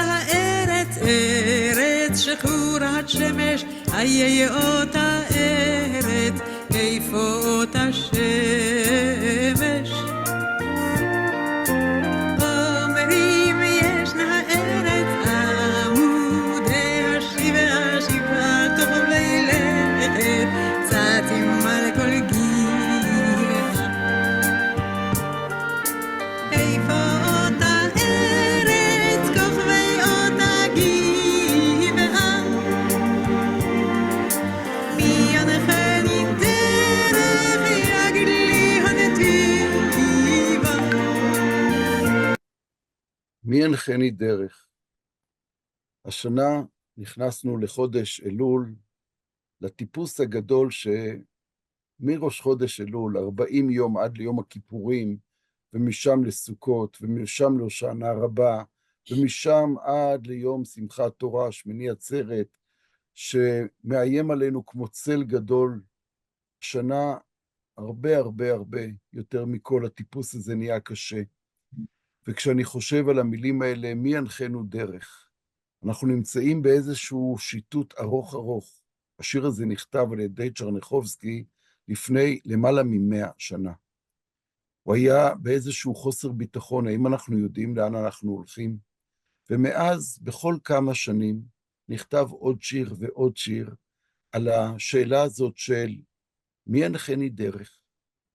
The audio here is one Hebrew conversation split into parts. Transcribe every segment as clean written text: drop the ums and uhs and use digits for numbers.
הארץ, ארץ שחורת שמש, איה אותה ארץ, איפה אותה שמש? אומרים ישנה ארץ, עמודיה שבעה שבעה, טוב לילכת, צעדים על כל גבעה. איפה אותה ארץ, כוכבי אותה גבעה? מי ינחני דרך, יגיד לי הנתיבה. מי ינחני דרך? השנה נכנסנו לחודש אלול, לטיפוס הגדול שמראש חודש אלול, 40 יום עד ליום הכיפורים, ומשם לסוכות, ומשם להושענא רבה, ומשם עד ליום שמחת תורה, שמיני עצרת, שמאיים עלינו כמו צל גדול. שנה הרבה הרבה הרבה יותר מכל הטיפוס הזה נהיה קשה. וכשאני חושב על המילים האלה, מי ינחנו דרך? אנחנו נמצאים באיזשהו שיטוט ארוך ארוך. השיר הזה נכתב על ידי טשרניחובסקי לפני למעלה מ100 שנה. הוא היה באיזשהו חוסר ביטחון, האם אנחנו יודעים לאן אנחנו הולכים? ומאז, בכל כמה שנים, נכתב עוד שיר ועוד שיר על השאלה הזאת של מי ינחני דרך?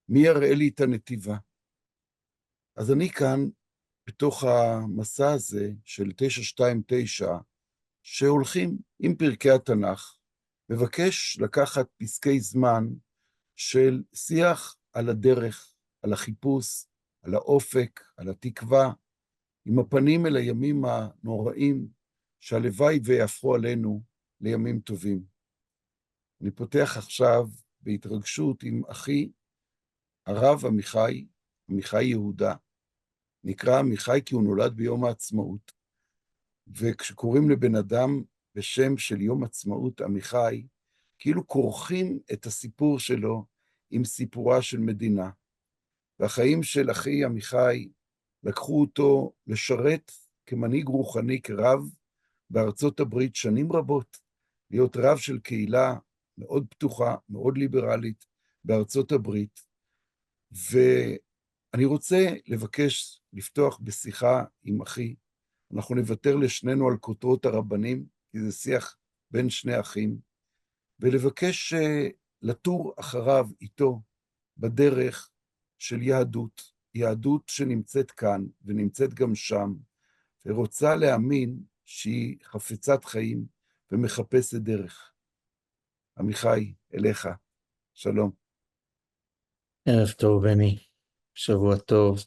מי יראה לי את הנתיבה? אז אני כאן, בתוך המסע הזה של 929, שהולכים עם פרקי התנ"ך, מבקש לקחת פסקי זמן של שיח על הדרך, על החיפוש, על האופק, על התקווה, עם הפנים אל הימים הנוראים, שהלוואי ויהפכו עלינו לימים טובים. אני פותח עכשיו בהתרגשות עם אחי, הרב עמיחי, עמיחי יהודה. נקרא עמיחי כי הוא נולד ביום העצמאות, וכשקוראים לבן אדם בשם של יום עצמאות עמיחי, כאילו כורכים את הסיפור שלו עם סיפורה של מדינה. והחיים של אחי עמיחי לקחו אותו לשרת כמנהיג רוחני, כרב בארצות הברית שנים רבות, להיות רב של קהילה מאוד פתוחה, מאוד ליברלית בארצות הברית. ואני רוצה לבקש לפתוח בשיחה עם אחי. אנחנו נוותר לשנינו על כותרות הרבנים, כי זה שיח בין שני אחים, ולבקש לטור אחריו איתו בדרך של יהדות, יהדות שנמצאת כאן ונמצאת גם שם, ורוצה להאמין שהיא חפצת חיים ומחפשת דרך. עמיחי, אליך, שלום. ערב טוב, בני. שבוע טוב.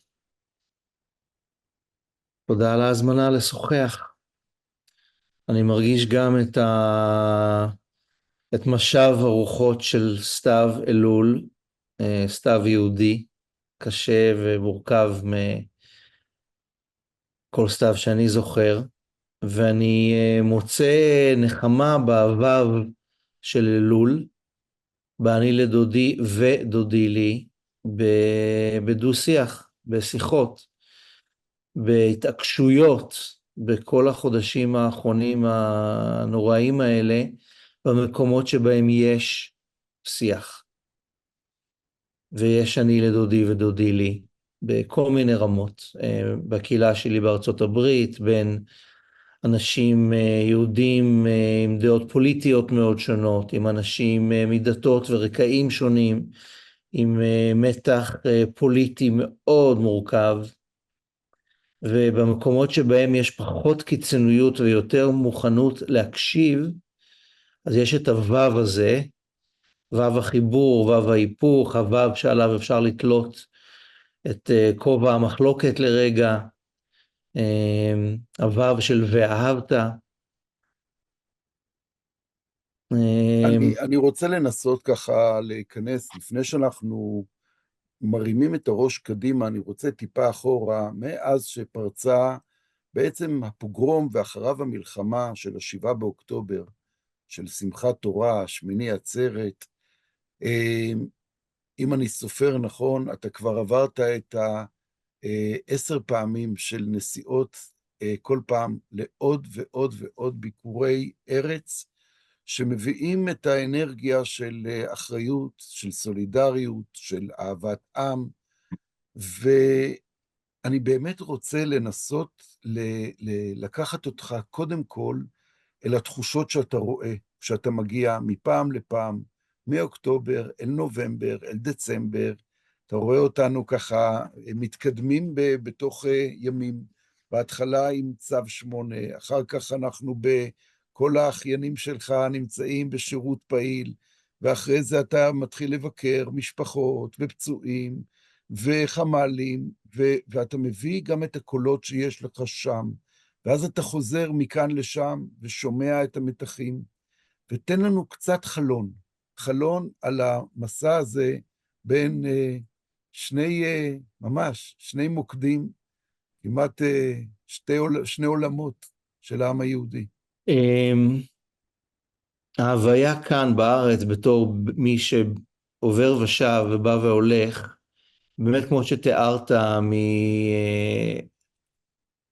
תודה על ההזמנה לשוחח. אני מרגיש גם את משב הרוחות של סתיו אלול, סתיו יהודי, קשה ומורכב מכל סתיו שאני זוכר, ואני מוצא נחמה באהבה של אלול, באני לדודי ודודי לי, בדו שיח, בשיחות, בהתעקשויות, בכל החודשים האחרונים הנוראים האלה, במקומות שבהם יש שיח. ויש אני לדודי ודודי לי, בכל מיני רמות, בקהילה שלי בארצות הברית, בין אנשים יהודים עם דעות פוליטיות מאוד שונות, עם אנשים מדתות ורקעים שונים, עם מתח פוליטי מאוד מורכב, ובמקומות שבהם יש פחות קיצוניות ויותר מוכנות להקשיב, אז יש את הוו הזה, וו החיבור, וו ההיפוך, הוו שעליו אפשר לתלות את כובע המחלוקת לרגע, הוו של ואהבת. אני רוצה לנסות ככה להיכנס, לפני שאנחנו מרימים את הראש קדימה, אני רוצה טיפה אחורה, מאז שפרצה בעצם הפוגרום ואחריו המלחמה של 7 באוקטובר, של שמחת תורה, שמיני עצרת. אם אני סופר נכון, אתה כבר עברת את 10 פעמים של נסיעות כל פעם לעוד ועוד ועוד ביקורי ארץ, שמביאים את האנרגיה של אחריות, של סולידריות, של אהבת עם, ואני באמת רוצה לנסות לקחת אותך קודם כל אל התחושות שאתה רואה, כשאתה מגיע מפעם לפעם, מאוקטובר אל נובמבר, אל דצמבר, אתה רואה אותנו ככה מתקדמים בתוך ימים, בהתחלה עם צו 8, אחר כך אנחנו כל האחיינים שלך נמצאים בשירות פעיל, ואחרי זה אתה מתחיל לבקר משפחות ופצועים וחמ"לים, ואתה מביא גם את הקולות שיש לך שם, ואז אתה חוזר מכאן לשם ושומע את המתחים, ותן לנו קצת חלון על המסע הזה בין ממש שני מוקדים, כמעט שני עולמות של העם היהודי. ההוויה כאן בארץ בתור מי שעובר ושב ובא והולך, באמת כמו שתיארת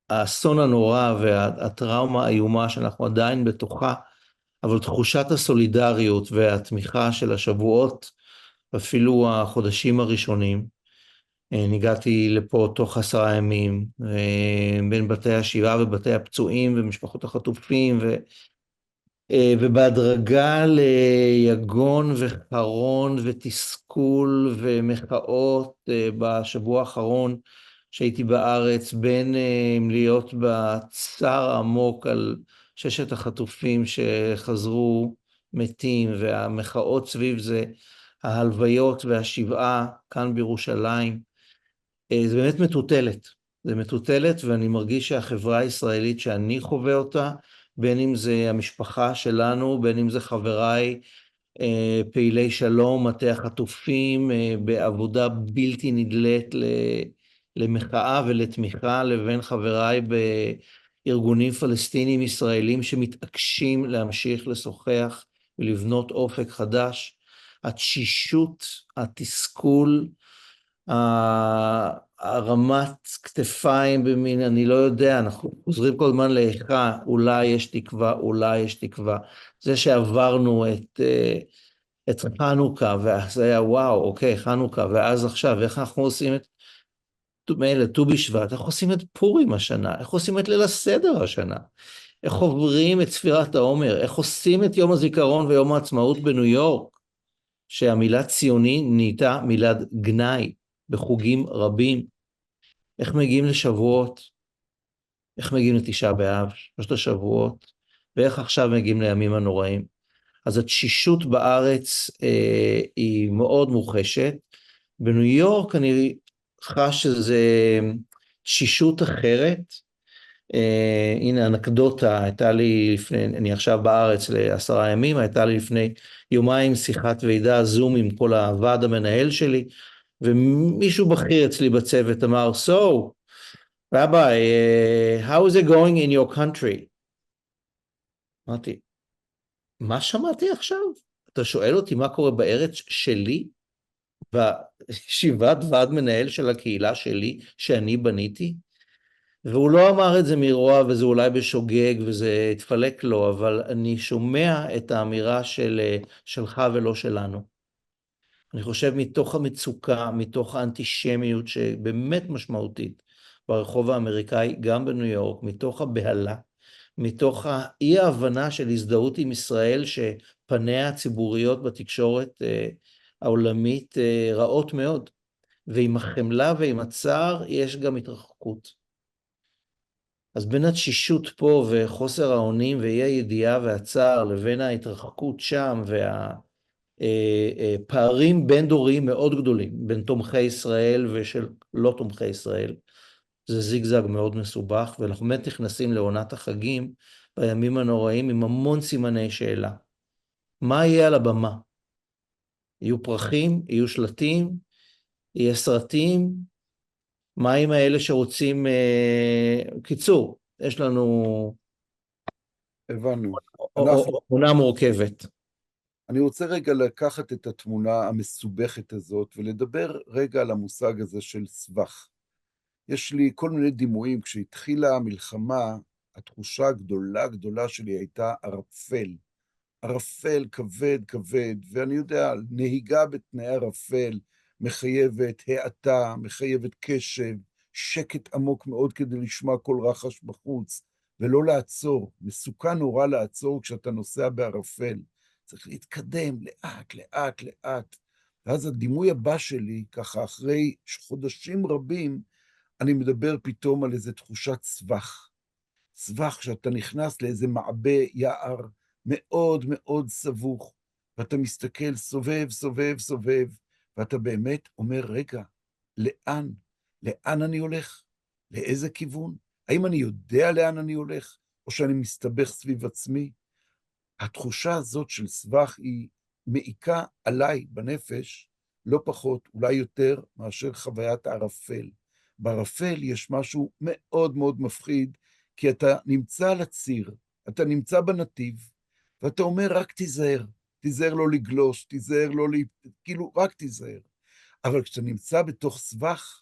מהאסון הנורא והטראומה האיומה שאנחנו עדיין בתוכה, אבל תחושת הסולידריות והתמיכה של השבועות, אפילו החודשים הראשונים, הגעתי לפה תוך 10 ימים, בין בתי השבעה ובתי הפצועים ומשפחות החטופים, ובהדרגה ליגון וחרון ותסכול ומחאות בשבוע האחרון שהייתי בארץ, בין להיות בצער עמוק על 6 החטופים שחזרו מתים, והמחאות סביב זה, ההלוויות והשבעה כאן בירושלים, זה באמת מטוטלת. זה מטוטלת, ואני מרגיש שהחברה הישראלית שאני חווה אותה, בין אם זה המשפחה שלנו, בין אם זה חבריי, פעילי שלום, מטה החטופים, בעבודה בלתי נדלית למחאה ולתמיכה, לבין חבריי בארגונים פלסטינים ישראלים שמתעקשים להמשיך לשוחח ולבנות אופק חדש. התשישות, התסכול, הרמת כתפיים במין, אני לא יודע, אנחנו חוזרים כל הזמן לאיכה, אולי יש תקווה, אולי יש תקווה. זה שעברנו את חנוכה, וזה היה וואו, אוקיי, חנוכה, ואז עכשיו, איך אנחנו עושים את מילא, ט"ו בשבט, איך עושים את פורים השנה, איך עושים את ליל הסדר השנה, איך עוברים את ספירת העומר, איך עושים את יום הזיכרון ויום העצמאות בניו יורק, שהמילה ציוני נהייתה מילת גנאי בחוגים רבים. איך מגיעים לשבועות, איך מגיעים לתשעה באב, 3 השבועות, ואיך עכשיו מגיעים לימים הנוראים. אז התשישות בארץ היא מאוד מוחשת. בניו יורק אני חש שזה תשישות אחרת. הנה אנקדוטה, הייתה לי לפני, אני עכשיו בארץ ל10 ימים, הייתה לי לפני יומיים שיחת ועידה זום עם כל הוועד המנהל שלי, ומישהו בכיר אצלי בצוות אמר, So, Rabbi, how is it going in your country? אמרתי, מה שמעתי עכשיו? אתה שואל אותי מה קורה בארץ שלי? בישיבת ועד מנהל של הקהילה שלי, שאני בניתי? והוא לא אמר את זה מרוע, וזה אולי בשוגג, וזה התפלק לו, אבל אני שומע את האמירה שלך ולא שלנו. אני חושב מתוך המצוקה, מתוך האנטישמיות שבאמת משמעותית ברחוב האמריקאי, גם בניו יורק, מתוך הבהלה, מתוך האי ההבנה של הזדהות עם ישראל, שפניה הציבוריות בתקשורת העולמית רעות מאוד, ועם החמלה ועם הצער יש גם התרחקות. אז בין התשישות פה וחוסר האונים ואי הידיעה והצער, לבין ההתרחקות שם פערים בין דוריים מאוד גדולים, בין תומכי ישראל ושל לא תומכי ישראל. זה זיגזג מאוד מסובך, ואנחנו באמת נכנסים לעונת החגים בימים הנוראים עם המון סימני שאלה. מה יהיה על הבמה? יהיו פרחים, יהיו שלטים, יהיה סרטים, מה עם האלה שרוצים, קיצור, יש לנו הבנו. עונה מורכבת. אני רוצה רגע לקחת את התמונה המסובכת הזאת, ולדבר רגע על המושג הזה של סבך. יש לי כל מיני דימויים. כשהתחילה המלחמה, התחושה הגדולה גדולה שלי הייתה ערפל. ערפל כבד כבד, ואני יודע, נהיגה בתנאי ערפל מחייבת האטה, מחייבת קשב, שקט עמוק מאוד כדי לשמוע כל רחש בחוץ, ולא לעצור. מסוכן נורא לעצור כשאתה נוסע בערפל. צריך להתקדם לאט, לאט, לאט. ואז הדימוי הבא שלי, ככה אחרי חודשים רבים, אני מדבר פתאום על איזו תחושת סבך. סבך שאתה נכנס לאיזה מעבה יער מאוד מאוד סבוך, ואתה מסתכל סובב, סובב, סובב, ואתה באמת אומר, רגע, לאן? לאן אני הולך? לאיזה כיוון? האם אני יודע לאן אני הולך, או שאני מסתבך סביב עצמי? התחושה הזאת של סבך היא מעיקה עליי בנפש, לא פחות, אולי יותר, מאשר חוויית הערפל. בערפל יש משהו מאוד מאוד מפחיד, כי אתה נמצא על הציר, אתה נמצא בנתיב, ואתה אומר, רק תיזהר, תיזהר לא לגלוש, תיזהר לא כאילו, רק תיזהר. אבל כשאתה נמצא בתוך סבך,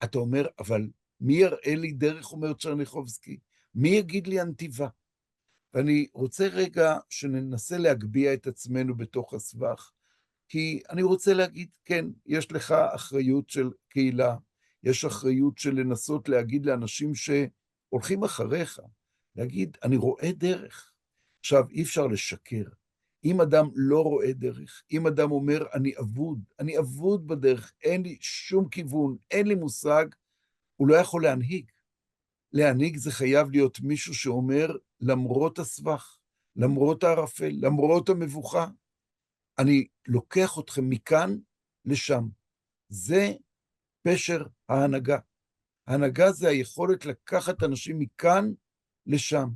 אתה אומר, אבל מי יראה לי דרך, אומר טשרניחובסקי? מי יגיד לי הנתיבה? ואני רוצה רגע שננסה להגביה את עצמנו בתוך הסבך, כי אני רוצה להגיד, כן, יש לך אחריות של קהילה, יש אחריות של לנסות להגיד לאנשים שהולכים אחריך, להגיד, אני רואה דרך. עכשיו, אי אפשר לשקר. אם אדם לא רואה דרך, אם אדם אומר, אני אבוד בדרך, אין לי שום כיוון, אין לי מושג, הוא לא יכול להנהיג. להנהיג זה חייב להיות מישהו שאומר, למרות הסבך, למרות הערפל, למרות המבוכה, אני לוקח אתכם מכאן לשם. זה פשר ההנהגה. ההנהגה זה היכולת לקחת אנשים מכאן לשם.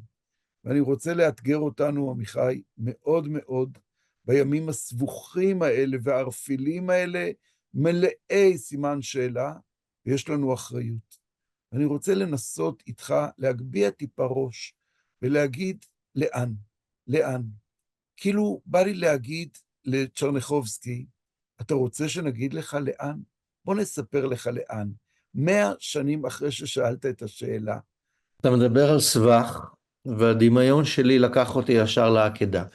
ואני רוצה לאתגר אותנו, עמיחי, מאוד מאוד, בימים הסבוכים האלה והערפילים האלה, מלאי סימן שאלה, ויש לנו אחריות. אני רוצה לנסות איתך להגביה טיפה ראש, ולהגיד לאן, לאן. כאילו בא לי להגיד לטשרניחובסקי, אתה רוצה שנגיד לך לאן? בוא נספר לך לאן. 100 שנים אחרי ששאלת את השאלה. אתה מדבר על סבך, והדמיון שלי לקח אותי ישר לעקדה.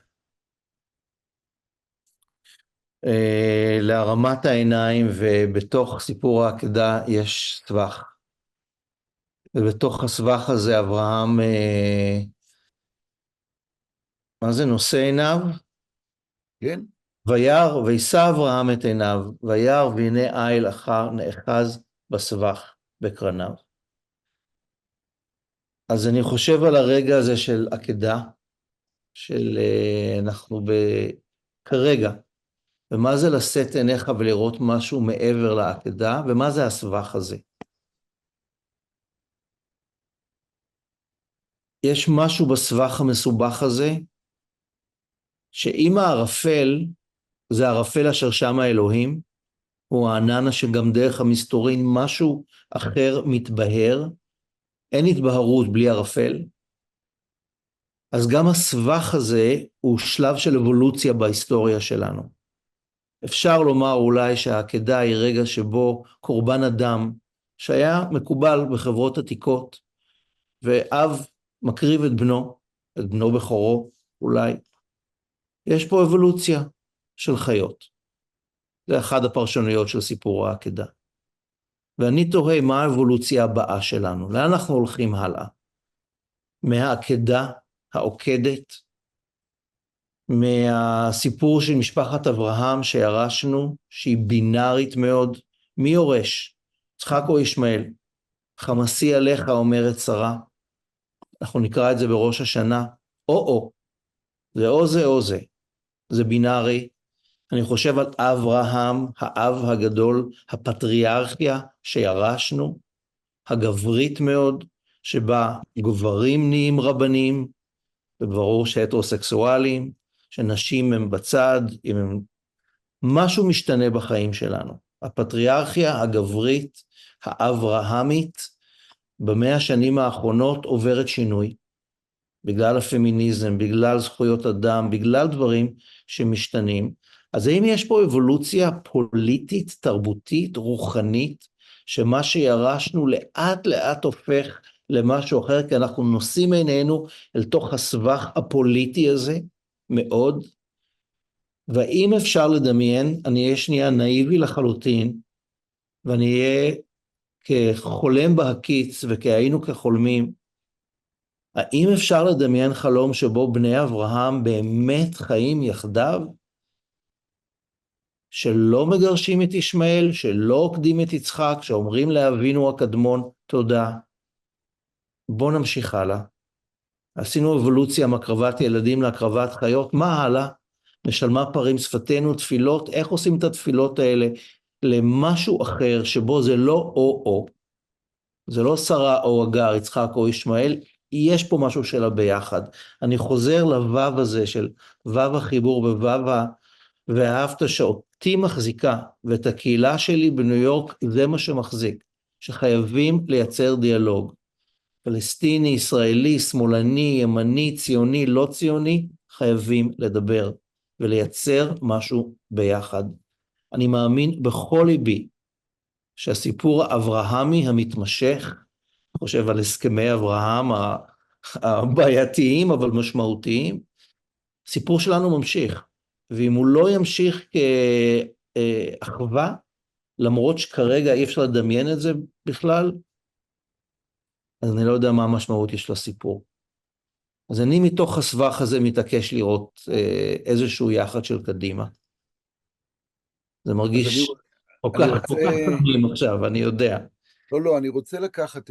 להרמת העיניים, ובתוך סיפור העקדה יש סבך. ובתוך הסבך הזה אברהם, מה זה נושא עיניו? כן? וירא, וישא אברהם את עיניו, וירא והנה איל אחר נאחז בסבך בקרניו. אז אני חושב על הרגע הזה של עקדה, של אנחנו כרגע, ומה זה לשאת עיניך ולראות משהו מעבר לעקדה, ומה זה הסבך הזה. יש משהו בסבך המסובך הזה, שאם הערפל, זה הערפל אשר שם האלוהים, הוא הענן שגם דרך המסתורין משהו אחר מתבהר, אין התבהרות בלי ערפל, אז גם הסבך הזה הוא שלב של אבולוציה בהיסטוריה שלנו. אפשר לומר אולי שהעקדה היא רגע שבו קורבן אדם, שהיה מקובל בחברות עתיקות, ואב מקריב את בנו בכורו אולי. יש פה אבולוציה של חיות. זה אחד הפרשנויות של סיפור העקדה. ואני תוהה מה האבולוציה הבאה שלנו, לאן אנחנו הולכים הלאה? מהעקדה העוקדת, מהסיפור של משפחת אברהם שירשנו, שהיא בינארית מאוד, מי יורש? יצחק או ישמעאל? חמסי עליך אומרת שרה, אנחנו נקרא את זה בראש השנה, או, זה או זה או זה, זה בינארי. אני חושב על אברהם, האב הגדול, הפטריארכיה שירשנו, הגברית מאוד, שבה גברים נהיים רבנים, וברור שהטרוסקסואלים, שנשים הם בצד, אם הם... משהו משתנה בחיים שלנו. הפטריארכיה הגברית, האברהמית, ב100 השנים האחרונות עוברת שינוי, בגלל הפמיניזם, בגלל זכויות אדם, בגלל דברים שמשתנים. אז האם יש פה אבולוציה פוליטית, תרבותית, רוחנית, שמה שירשנו לאט לאט הופך למשהו אחר, כי אנחנו נושאים עינינו אל תוך הסבך הפוליטי הזה מאוד, והאם אפשר לדמיין, אני אהיה שנייה נאיבי לחלוטין, ואני אהיה כחולם בהקיץ וכהיינו כחולמים, האם אפשר לדמיין חלום שבו בני אברהם באמת חיים יחדיו? שלא מגרשים את ישמעאל, שלא עוקדים את יצחק, שאומרים לאבינו הקדמון תודה. בוא נמשיך הלאה. עשינו אבולוציה מהקרבת ילדים להקרבת חיות, מה הלאה? משלמה פרים שפתנו, תפילות, איך עושים את התפילות האלה למשהו אחר שבו זה לא או-או, זה לא שרה או אגר, יצחק או ישמעאל, יש פה משהו שלה ביחד. אני חוזר לוו הזה של וו החיבור ווו ואהבת שאותי מחזיקה, ואת הקהילה שלי בניו יורק זה מה שמחזיק, שחייבים לייצר דיאלוג. פלסטיני, ישראלי, שמאלני, ימני, ציוני, לא ציוני, חייבים לדבר ולייצר משהו ביחד. אני מאמין בכל ליבי שהסיפור האברהמי המתמשך, אני חושב על הסכמי אברהם הבעייתיים אבל משמעותיים, הסיפור שלנו ממשיך, ואם הוא לא ימשיך כאחווה, למרות שכרגע אי אפשר לדמיין את זה בכלל, אז אני לא יודע מה המשמעות יש לסיפור. אז אני מתוך הסבך הזה מתעקש לראות איזשהו יחד של קדימה. זה מרגיש כל כך קדימים עכשיו, אני יודע. לא, אני רוצה לקחת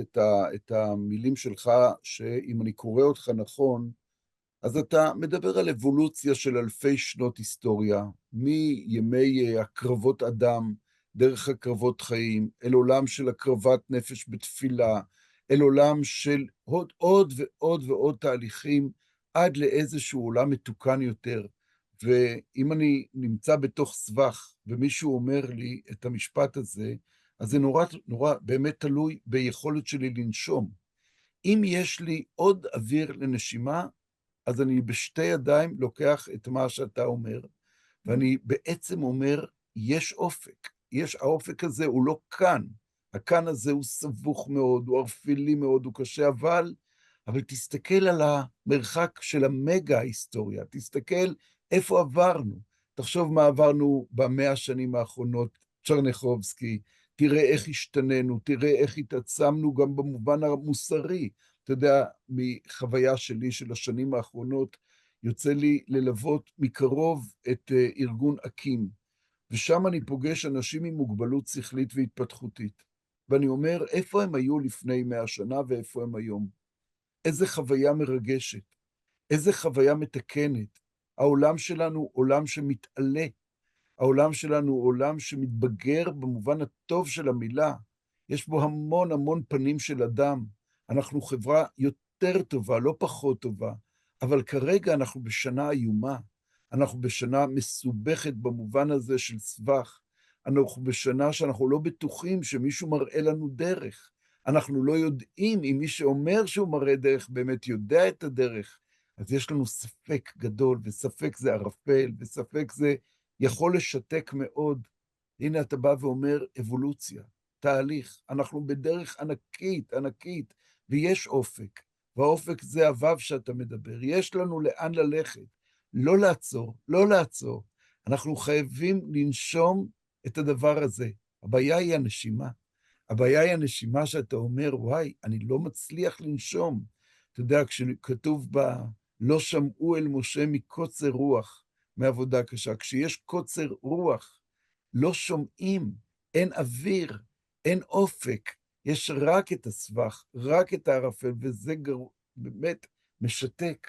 את המילים שלך, שאם אני קורא אותך נכון, אז אתה מדבר על אבולוציה של אלפי שנות היסטוריה, מימי הקרבות אדם, דרך הקרבות חיים, אל עולם של הקרבת נפש בתפילה, אל עולם של עוד ועוד ועוד תהליכים, עד לאיזשהו עולם מתוקן יותר. ואם אני נמצא בתוך סבך, ומישהו אומר לי את המשפט הזה, אז זה נורא באמת תלוי ביכולת שלי לנשום. אם יש לי עוד אוויר לנשימה, אז אני בשתי ידיים לוקח את מה שאתה אומר, ואני בעצם אומר, יש אופק. האופק הזה הוא לא כאן. הכאן הזה הוא סבוך מאוד, הוא ערפילי מאוד, הוא קשה, אבל תסתכל על המרחק של המגה ההיסטוריה, תסתכל איפה עברנו. תחשוב מה עברנו ב100 השנים האחרונות, צ'רניחובסקי, תראה איך השתננו, תראה איך התעצמנו גם במובן המוסרי. אתה יודע, מחוויה שלי של השנים האחרונות, יוצא לי ללוות מקרוב את ארגון אקים, ושם אני פוגש אנשים עם מוגבלות שכלית והתפתחותית. ואני אומר, איפה הם היו לפני 100 שנה ואיפה הם היום? איזה חוויה מרגשת, איזה חוויה מתקנת. העולם שלנו עולם שמתעלה, העולם שלנו עולם שמתבגר במובן הטוב של המילה. יש בו המון המון פנים של אדם. אנחנו חברה יותר טובה, לא פחות טובה, אבל כרגע אנחנו בשנה איומה. אנחנו בשנה מסובכת במובן הזה של סבך. אנחנו בשנה שאנחנו לא בטוחים שמישהו מראה לנו דרך. אנחנו לא יודעים אם מי שאומר שהוא מראה דרך באמת יודע את הדרך. אז יש לנו ספק גדול, וספק זה ערפל, וספק זה יכול לשתק מאוד. הנה אתה בא ואומר אבולוציה, תהליך. אנחנו בדרך ענקית, ענקית, ויש אופק. והאופק זה הוו שאתה מדבר. יש לנו לאן ללכת. לא לעצור, לא לעצור. אנחנו חייבים לנשום את הדבר הזה. הבעיה היא הנשימה. הבעיה היא הנשימה שאתה אומר, וואי, אני לא מצליח לנשום. אתה יודע, כשכתוב בה, לא שמעו אל משה מקוצר רוח, מעבודה קשה. כשיש קוצר רוח, לא שומעים, אין אוויר, אין אופק. יש רק את הסבך, רק את הערפל, וזה באמת משתק.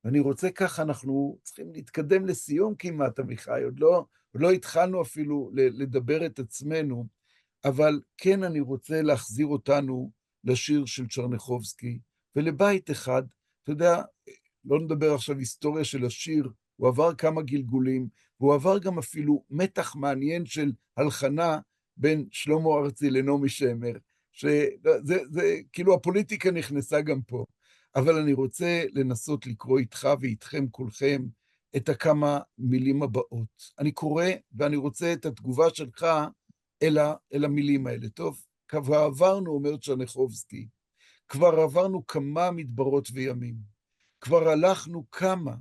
ואני רוצה ככה, אנחנו צריכים להתקדם לסיום כמעט, עמיחי, עוד לא התחלנו אפילו לדבר את עצמנו, אבל כן אני רוצה להחזיר אותנו לשיר של צ'רניחובסקי, ולבית אחד, אתה יודע, לא נדבר עכשיו היסטוריה של השיר, הוא עבר כמה גלגולים, והוא עבר גם אפילו מתח מעניין של הלחנה בין שלמה ארצי לנעמי שמר, שזה כאילו הפוליטיקה נכנסה גם פה. אבל אני רוצה לנסות לקרוא איתך ואיתכם כולכם את הכמה מילים הבאות. אני קורא ואני רוצה את התגובה שלך, אל המילים האלה. טוב, כבר עברנו, אומר צ'רניחובסקי, כבר עברנו כמה מדברות וימים, כבר הלכנו כמה,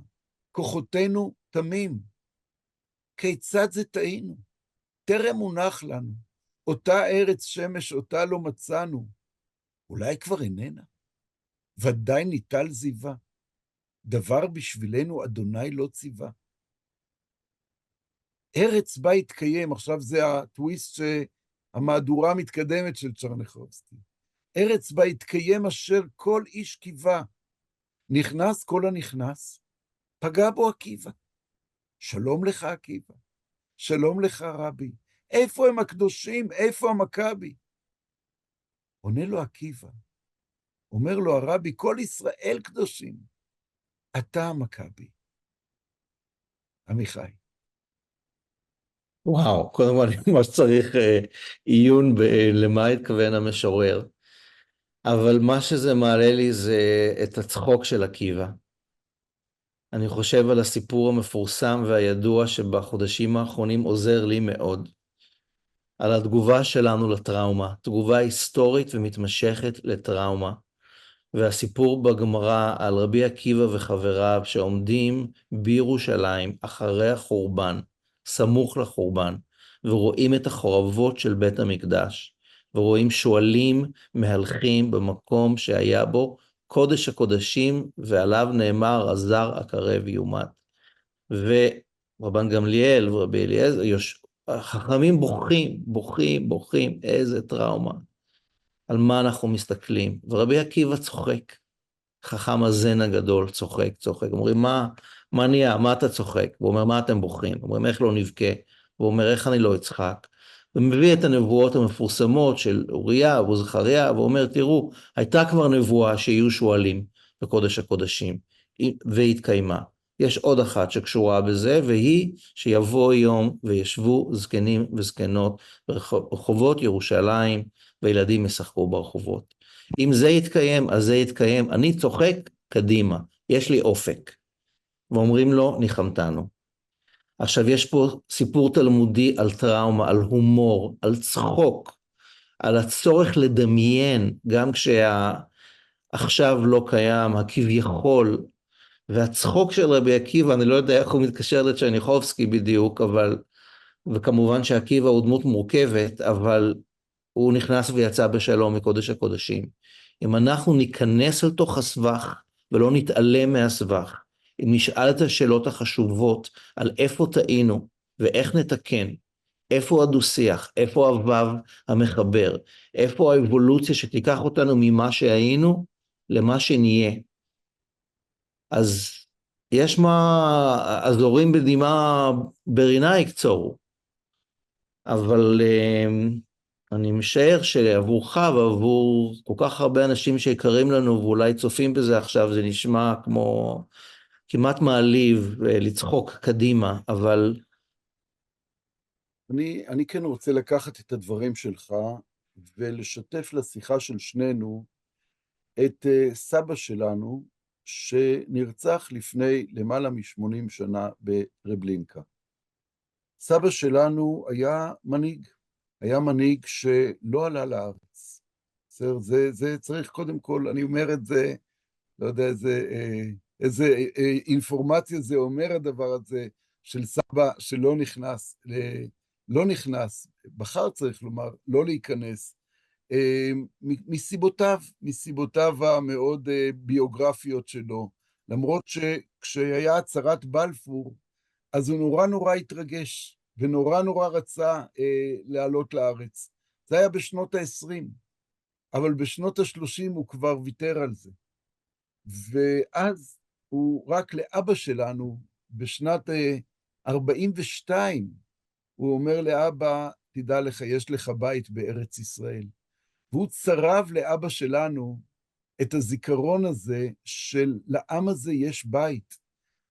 כוחותינו תמים. כיצד זה טעינו? טרם מונח לנו, אותה ארץ שמש, אותה לא מצאנו, אולי כבר איננה, ודאי ניטל זיווה, דבר בשבילנו אדוני לא ציווה. ארץ בה יתקיים, עכשיו זה הטוויסט שהמהדורה המתקדמת של צ'רניחובסקי, ארץ בה יתקיים אשר כל איש קיווה, נכנס כל הנכנס, פגע בו עקיבא. שלום לך עקיבא, שלום לך רבי, איפה הם הקדושים, איפה המכבי? עונה לו עקיבא, אומר לו הרבי, כל ישראל קדושים, אתה המכבי. עמיחי. וואו, קודם כל אני ממש צריך עיון למה התכוון המשורר, אבל מה שזה מעלה לי זה את הצחוק של עקיבא. אני חושב על הסיפור המפורסם והידוע שבחודשים האחרונים עוזר לי מאוד, על התגובה שלנו לטראומה, תגובה היסטורית ומתמשכת לטראומה, והסיפור בגמרא על רבי עקיבא וחבריו שעומדים בירושלים אחרי החורבן, סמוך לחורבן, ורואים את החורבות של בית המקדש, ורואים שועלים מהלכים במקום שהיה בו קודש הקודשים, ועליו נאמר הזר הקרב יומת. ורבן גמליאל ורבי אליעזר, החכמים בוכים, איזה טראומה. על מה אנחנו מסתכלים? ורבי עקיבא צוחק, חכם הזן הגדול צוחק. אומרים, מה נהיה? מה אתה צוחק? הוא אומר, מה אתם בוכים? אומרים, איך לא נבכה? הוא אומר, איך אני לא אצחק? ומביא את הנבואות המפורסמות של אוריה וזכריה, ואומר, תראו, הייתה כבר נבואה שיהיו שועלים בקודש הקודשים, והתקיימה. יש עוד אחת שקשורה בזה, והיא שיבוא יום וישבו זקנים וזקנות ברחובות ירושלים, וילדים ישחקו ברחובות. אם זה יתקיים, אז זה יתקיים. אני צוחק קדימה, יש לי אופק. ואומרים לו, ניחמתנו. עכשיו יש פה סיפור תלמודי על טראומה, על הומור, על צחוק, על הצורך לדמיין, גם כשעכשיו לא קיים, הכביכול, והצחוק של רבי עקיבא, אני לא יודע איך הוא מתקשר לצ'רניחובסקי בדיוק, וכמובן שעקיבא הוא דמות מורכבת, אבל הוא נכנס ויצא בשלום מקודש הקודשים. אם אנחנו ניכנס לתוך הסבך, ולא נתעלם מהסבך, אם נשאל את השאלות החשובות, על איפה טעינו, ואיך נתקן, איפה הדו-שיח, איפה הוו המחבר, איפה האבולוציה שתיקח אותנו ממה שהיינו, למה שנהיה. אז יש הזורים בדמעה ברינה יקצורו, אבל אני משער שעבורך ועבור כל כך הרבה אנשים שיקרים לנו ואולי צופים בזה עכשיו, זה נשמע כמו כמעט מעליב לצחוק קדימה, אבל אני כן רוצה לקחת את הדברים שלך ולשתף לשיחה של שנינו את סבא שלנו שנרצח לפני למעלה מ-80 שנה ברבלינקה. סבא שלנו היה מנהיג שלא עלה לארץ. זה צריך קודם כל, אני אומר את זה, לא יודע איזה אינפורמציה זה אומר הדבר הזה, של סבא שלא נכנס, בחר צריך לומר, לא להיכנס, מסיבותיו המאוד ביוגרפיות שלו, למרות שכשהיה הצהרת בלפור, אז הוא נורא התרגש, ונורא רצה לעלות לארץ. זה היה בשנות ה-20, אבל בשנות ה-30 הוא כבר ויתר על זה. ואז הוא רק לאבא שלנו, בשנת 42, הוא אומר לאבא, תדע לך, יש לך בית בארץ ישראל. והוא צרב לאבא שלנו את הזיכרון הזה של לעם הזה יש בית,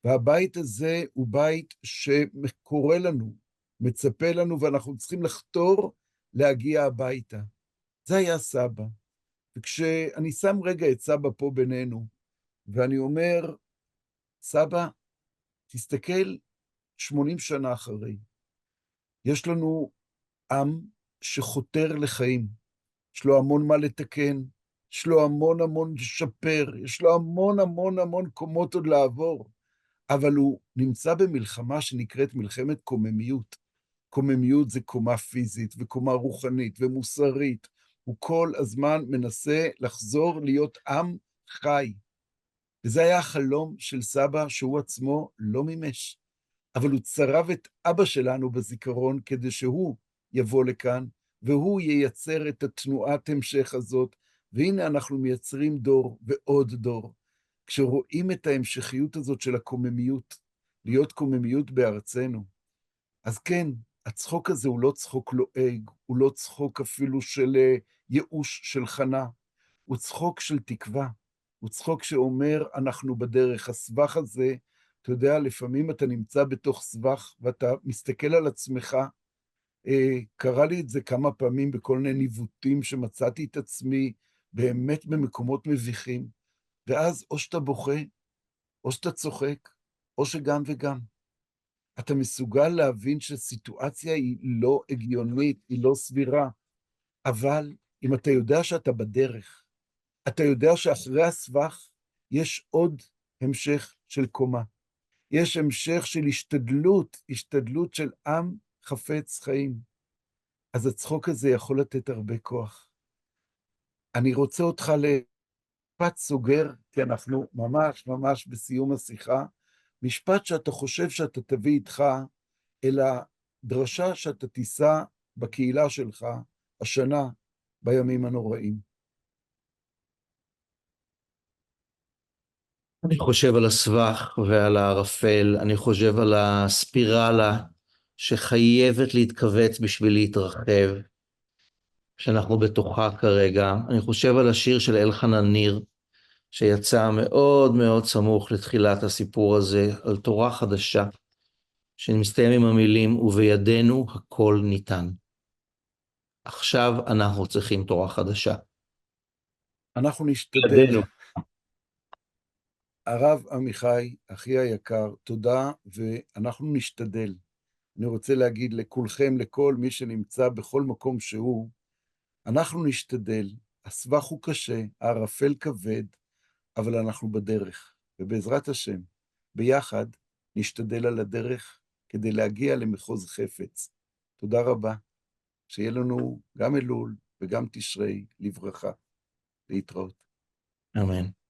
והבית הזה הוא בית שקורא לנו, מצפה לנו, ואנחנו צריכים לחתור להגיע הביתה. זה היה סבא. וכשאני שם רגע את סבא פה בינינו, ואני אומר, סבא, תסתכל 80 שנה אחרי. יש לנו עם שחותר לחיים. יש לו המון מה לתקן, יש לו המון המון לשפר, יש לו המון המון המון קומות עוד לעבור, אבל הוא נמצא במלחמה שנקראת מלחמת קוממיות. קוממיות זה קומה פיזית וקומה רוחנית ומוסרית. הוא כל הזמן מנסה לחזור להיות עם חי. וזה היה החלום של סבא שהוא עצמו לא מימש. אבל הוא צרב את אבא שלנו בזיכרון כדי שהוא יבוא לכאן, והוא ייצר את התנועת המשך הזאת, והנה אנחנו מייצרים דור ועוד דור. כשרואים את ההמשכיות הזאת של הקוממיות, להיות קוממיות בארצנו, אז כן, הצחוק הזה הוא לא צחוק לועג, הוא לא צחוק אפילו של ייאוש של חנה, הוא צחוק של תקווה, הוא צחוק שאומר, אנחנו בדרך. הסבך הזה, אתה יודע, לפעמים אתה נמצא בתוך סבך, ואתה מסתכל על עצמך, קרה לי את זה כמה פעמים בכל מיני ניווטים שמצאתי את עצמי באמת במקומות מביכים, ואז או שאתה בוכה, או שאתה צוחק, או שגם וגם. אתה מסוגל להבין שסיטואציה היא לא הגיונית, היא לא סבירה, אבל אם אתה יודע שאתה בדרך, אתה יודע שאחרי הסבך יש עוד המשך של קומה. יש המשך של השתדלות של עם חפץ חיים. אז הצחוק הזה יכול לתת הרבה כוח. אני רוצה אותך למשפט סוגר, כי אנחנו ממש ממש בסיום השיחה, משפט שאתה חושב שאתה תביא איתך אל הדרשה שאתה תישא בקהילה שלך השנה בימים הנוראים. אני חושב על הסבך ועל הערפל, אני חושב על הספירלה שחייבת להתכווץ בשביל להתרחב, שאנחנו בתוכה כרגע. אני חושב על השיר של אלחנן ניר, שיצא מאוד מאוד סמוך לתחילת הסיפור הזה, על תורה חדשה, שמסתיים עם המילים, ובידינו הכל ניתן. עכשיו אנחנו צריכים תורה חדשה. אנחנו נשתדל. בידינו. הרב עמיחי, אחי היקר, תודה, ואנחנו נשתדל. אני רוצה להגיד לכולכם, לכל מי שנמצא בכל מקום שהוא, אנחנו נשתדל, הסבך הוא קשה, הערפל כבד, אבל אנחנו בדרך, ובעזרת השם, ביחד נשתדל על הדרך כדי להגיע למחוז חפץ. תודה רבה, שיהיה לנו גם אלול וגם תשרי לברכה. להתראות. אמן.